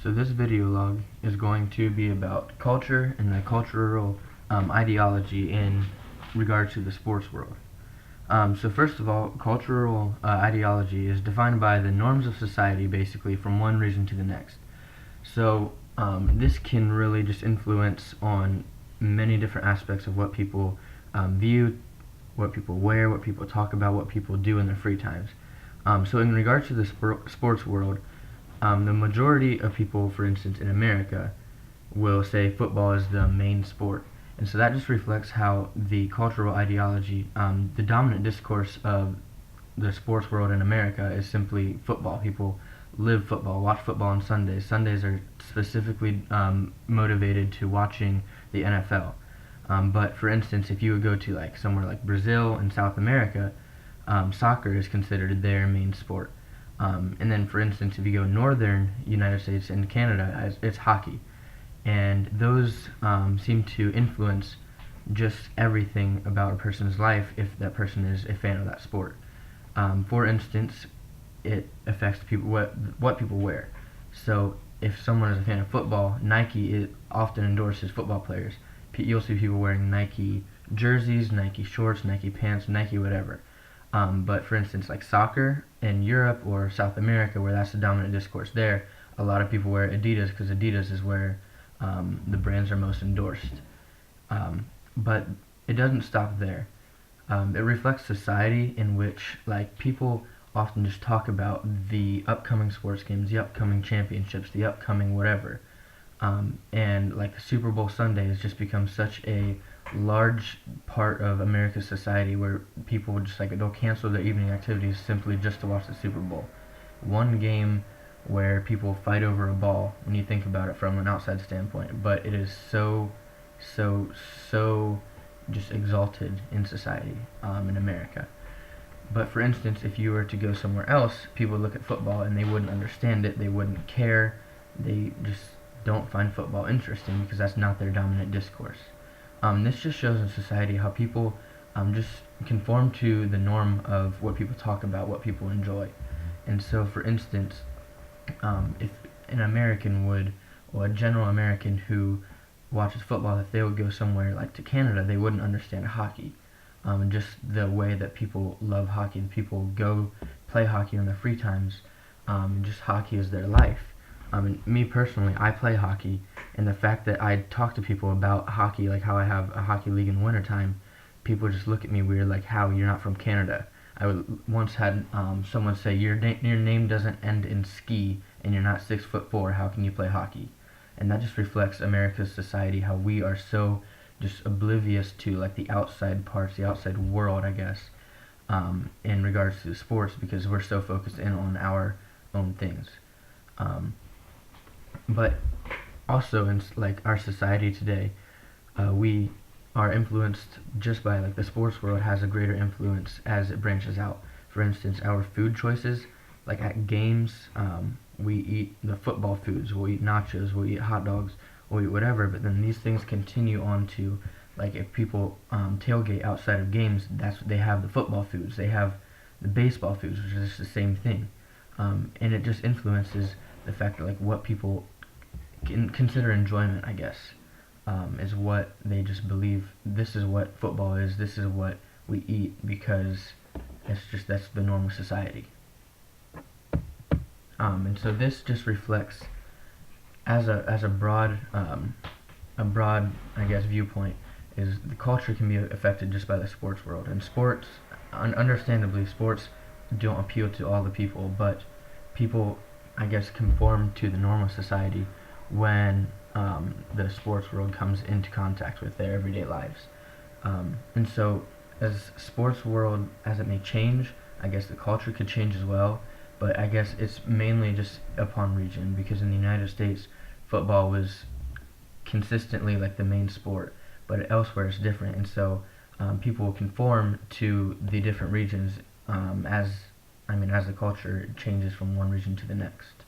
So this video log is going to be about culture and the cultural ideology in regards to the sports world. So first of all, cultural ideology is defined by the norms of society basically from one region to the next. So this can really just influence on many different aspects of what people view, what people wear, what people talk about, what people do in their free times. So in regards to the sports world, the majority of people, for instance, in America, will say football is the main sport. And so that just reflects how the cultural ideology, the dominant discourse of the sports world in America is simply football. People live football, watch football on Sundays. Sundays are specifically motivated to watching the NFL. But for instance, if you would go to like somewhere like Brazil and South America, soccer is considered their main sport. And then, for instance, if you go northern United States and Canada, it's hockey. And those seem to influence just everything about a person's life if that person is a fan of that sport. For instance, it affects people what people wear. So if someone is a fan of football, Nike often endorses football players. You'll see people wearing Nike jerseys, Nike shorts, Nike pants, Nike whatever. But for instance, like soccer in Europe or South America, where that's the dominant discourse there, a lot of people wear Adidas because Adidas is where the brands are most endorsed. But it doesn't stop there. It reflects society in which like people often just talk about the upcoming sports games, the upcoming championships, the upcoming whatever. And like the Super Bowl Sunday has just become such a large part of America's society where people will just like they'll cancel their evening activities simply just to watch the Super Bowl. One game where people fight over a ball when you think about it from an outside standpoint, but it is so just exalted in society in America. But for instance, if you were to go somewhere else, people would look at football and they wouldn't understand it, they wouldn't care, they just don't find football interesting because that's not their dominant discourse. This just shows in society how people just conform to the norm of what people talk about, what people enjoy. And so, for instance, if an American would, or a general American who watches football, if they would go somewhere like to Canada, they wouldn't understand hockey. And just the way that people love hockey, people go play hockey in their free times, just hockey is their life. And me personally, I play hockey, and the fact that I talk to people about hockey, like how I have a hockey league in wintertime, people just look at me weird, like how you're not from Canada. Once had someone say your name doesn't end in ski, and you're not 6'4". How can you play hockey? And that just reflects America's society, how we are so just oblivious to like the outside parts, the outside world, I guess, in regards to sports because we're so focused in on our own things. But also in like our society today, we are influenced just by like the sports world has a greater influence as it branches out. For instance, our food choices, like at games, we eat the football foods. We'll eat nachos, we'll eat hot dogs, we'll eat whatever. But then these things continue on to like if people tailgate outside of games, they have the football foods. They have the baseball foods, which is the same thing. And it just influences the fact that like what people consider enjoyment, I guess, is what they just believe. This is what football is. This is what we eat because that's the normal society. And so this just reflects as a broad I guess viewpoint is the culture can be affected just by the sports world. And sports, understandably, sports don't appeal to all the people, but people, I guess, conform to the normal society when the sports world comes into contact with their everyday lives. And so, as sports world, as it may change, I guess the culture could change as well, but I guess it's mainly just upon region, because in the United States, football was consistently like the main sport, but elsewhere it's different, and so people will conform to the different regions as the culture changes from one region to the next.